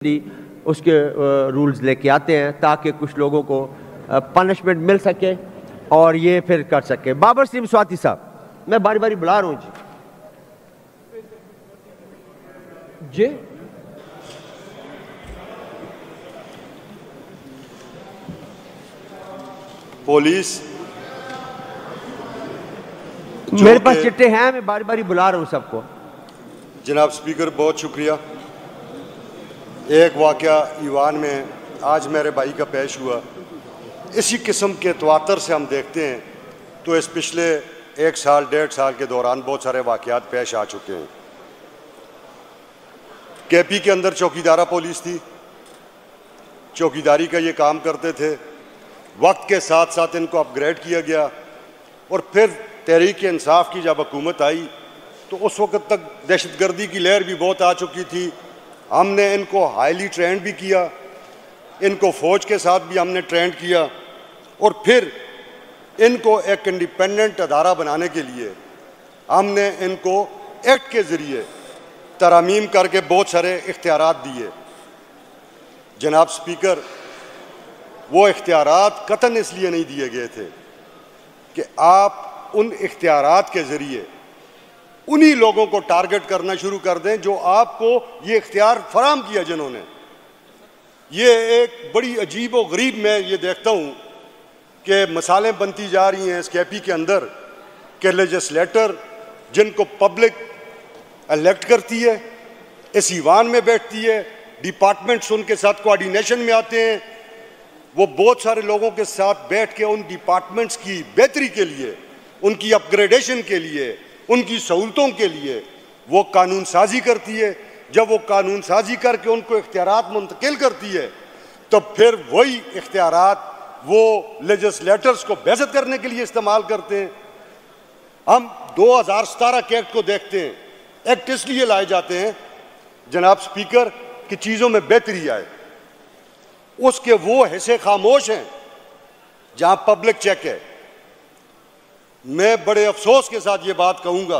उसके रूल्स लेके आते हैं ताकि कुछ लोगों को पनिशमेंट मिल सके और ये फिर कर सके। बाबर सिंह स्वाति साहब, मैं बारी बारी बुला रहा हूं जी। पुलिस मेरे पास चिट्ठे हैं, मैं बारी बारी बुला रहा हूं सबको। जनाब स्पीकर, बहुत शुक्रिया। एक वाकया ईवान में आज मेरे भाई का पेश हुआ। इसी किस्म के तवातर से हम देखते हैं तो इस पिछले 1 साल 1.5 साल के दौरान बहुत सारे वाकयात पेश आ चुके हैं। केपी के अंदर चौकीदारा पुलिस थी, चौकीदारी का ये काम करते थे। वक्त के साथ साथ इनको अपग्रेड किया गया और फिर तहरीक इंसाफ की जब हुकूमत आई तो उस वक्त तक दहशतगर्दी की लहर भी बहुत आ चुकी थी। हमने इनको हाईली ट्रेंड भी किया, इनको फ़ौज के साथ भी हमने ट्रेंड किया और फिर इनको एक इंडिपेंडेंट अदारा बनाने के लिए हमने इनको एक्ट के ज़रिए तरमीम करके बहुत सारे इख्तियारात दिए। जनाब स्पीकर, वो इख्तियारात कतन इसलिए नहीं दिए गए थे कि आप उन इख्तियारात के ज़रिए उन्हीं लोगों को टारगेट करना शुरू कर दें जो आपको ये इख्तियार फराहम किया जिन्होंने। ये एक बड़ी अजीब और गरीब मैं ये देखता हूँ कि मसालें बनती जा रही हैं इस केपी के अंदर कि लेजिस्लेटर जिनको पब्लिक इलेक्ट करती है, इस ईवान में बैठती है, डिपार्टमेंट्स उनके साथ कोऑर्डिनेशन में आते हैं, वो बहुत सारे लोगों के साथ बैठ के उन डिपार्टमेंट्स की बेहतरी के लिए, उनकी अपग्रेडेशन के लिए, उनकी सहूलतों के लिए वो कानून साजी करती है। जब वो कानून साजी करके उनको इख्तियारात मुंतकिल करती है तो फिर वही इख्तियारात वो लेजिस्लेटर्स को बेइज्जत करने के लिए इस्तेमाल करते हैं। हम 2017 के एक्ट को देखते हैं। एक्ट इसलिए लाए जाते हैं जनाब स्पीकर कि चीज़ों में बेहतरी आए। उसके वो हिस्से खामोश हैं जहां पब्लिक चेक है। मैं बड़े अफसोस के साथ ये बात कहूँगा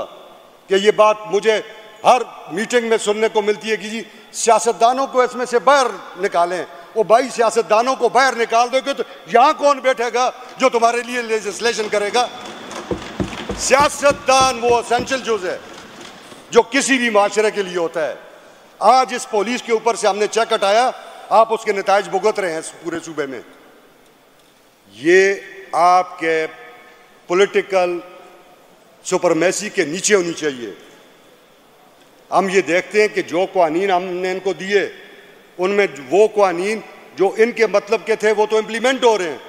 कि ये बात मुझे हर मीटिंग में सुनने को मिलती है कि जी सियासतदानों को इसमें से बाहर निकालें। वो भाई, सियासतदानों को बाहर निकाल दोगे तो यहाँ कौन बैठेगा जो तुम्हारे लिए लेजिस्लेशन करेगा? सियासतदान वो एसेंशियल जुज़ है जो किसी भी माशरे के लिए होता है। आज इस पुलिस के ऊपर से हमने चेक हटाया, आप उसके नताइज भुगत रहे हैं पूरे सूबे में। ये आपके पॉलिटिकल सुपरमेसी के नीचे होनी चाहिए। हम ये देखते हैं कि जो कानून हमने इनको दिए उनमें वो कानून जो इनके मतलब के थे वो तो इम्प्लीमेंट हो रहे हैं।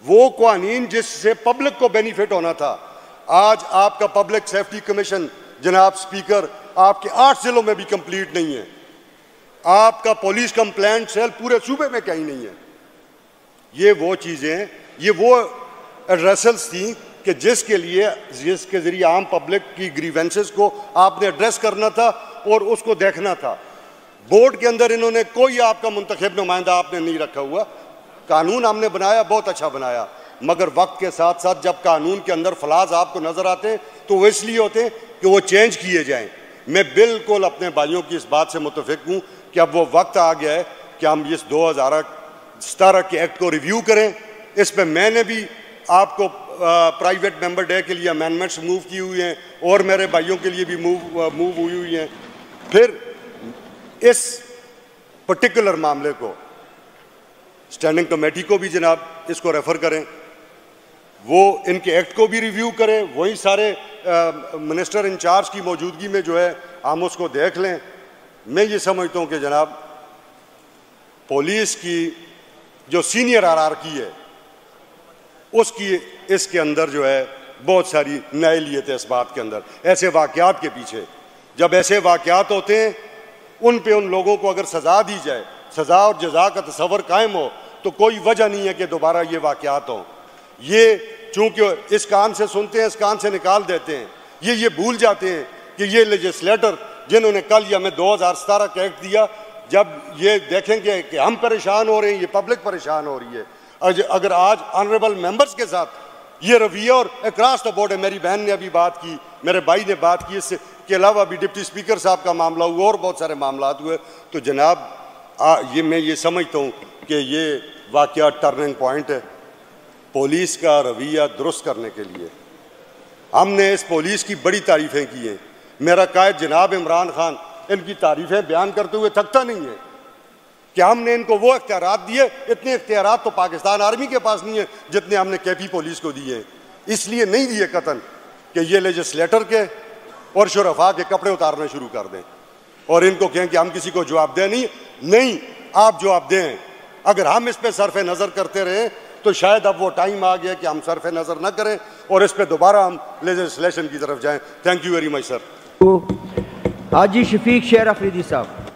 वो कानून जिससे पब्लिक को बेनिफिट होना था, आज आपका पब्लिक सेफ्टी कमीशन जनाब स्पीकर आपके 8 जिलों में भी कंप्लीट नहीं है। आपका पुलिस कंप्लेंट सेल पूरे सूबे में कहीं नहीं है। ये वो चीज़ें, ये वो एड्रेसल्स थी कि जिसके ज़रिए आम पब्लिक की ग्रीवेंसेस को आपने एड्रेस करना था और उसको देखना था। बोर्ड के अंदर इन्होंने कोई आपका मुंतखब नुमाइंदा आपने नहीं रखा हुआ। कानून हमने बनाया, बहुत अच्छा बनाया, मगर वक्त के साथ साथ जब कानून के अंदर फलाज आपको नज़र आते हैं तो वो इसलिए होते हैं कि वो चेंज किए जाएँ। मैं बिल्कुल अपने भाइयों की इस बात से मुतफिक हूँ कि अब वो वक्त आ गया है कि हम इस 2017 के एक्ट को रिव्यू करें। इस पर मैंने भी आपको प्राइवेट मेंबर डे के लिए अमेंडमेंट्स मूव की हुई हैं और मेरे भाइयों के लिए भी मूव हुई हैं। फिर इस पर्टिकुलर मामले को स्टैंडिंग कमेटी को भी जनाब इसको रेफ़र करें, वो इनके एक्ट को भी रिव्यू करें, वही सारे मिनिस्टर इंचार्ज की मौजूदगी में जो है हम उसको देख लें। मैं ये समझता हूँ कि जनाब पुलिस की जो सीनियर हायरार्की है उसकी इसके अंदर जो है बहुत सारी नाअहलियत है। इस बात के अंदर ऐसे वाक़यात के पीछे, जब ऐसे वाक़यात होते हैं उन पे उन लोगों को अगर सज़ा दी जाए, सज़ा और जज़ा का तस्वर कायम हो, तो कोई वजह नहीं है कि दोबारा ये वाक़यात हों। ये चूँकि इस कान से सुनते हैं, इस कान से निकाल देते हैं, ये भूल जाते हैं कि ये लेजिस्लेटर जिन्होंने कल या हमें 2017 का एक्ट दिया, जब ये देखेंगे कि हम परेशान हो रहे हैं, ये पब्लिक परेशान हो रही है, अगर आज ऑनरेबल मेंबर्स के साथ ये रवैया और अक्रॉस द बोर्ड है, मेरी बहन ने अभी बात की, मेरे भाई ने बात की, इससे के अलावा भी डिप्टी स्पीकर साहब का मामला हुआ और बहुत सारे मामला हुए, तो जनाब मैं ये समझता हूँ कि ये वाकया टर्निंग पॉइंट है पुलिस का रवैया दुरुस्त करने के लिए। हमने इस पुलिस की बड़ी तारीफ़ें की हैं। मेरा कायद जनाब इमरान खान इनकी तारीफ़ें बयान करते हुए थकता नहीं है कि हमने इनको वो इख्तियारात दिए। इतने इख्तियारात तो पाकिस्तान आर्मी के पास नहीं है जितने हमने केपी पुलिस को दिए हैं। इसलिए नहीं दिए कतन कि ये लेजिस्लेटर के और शुरफा के कपड़े उतारने शुरू कर दें और इनको कहें कि हम किसी को जवाब दें। नहीं, आप जवाब दें। अगर हम इस पे सरफ नज़र करते रहे तो शायद अब वो टाइम आ गया कि हम सरफ नज़र न करें और इस पे दोबारा हम लेजिस्लेशन की तरफ जाएं। Thank you very much sir. Haji Shafiq Sher Afridi साहब।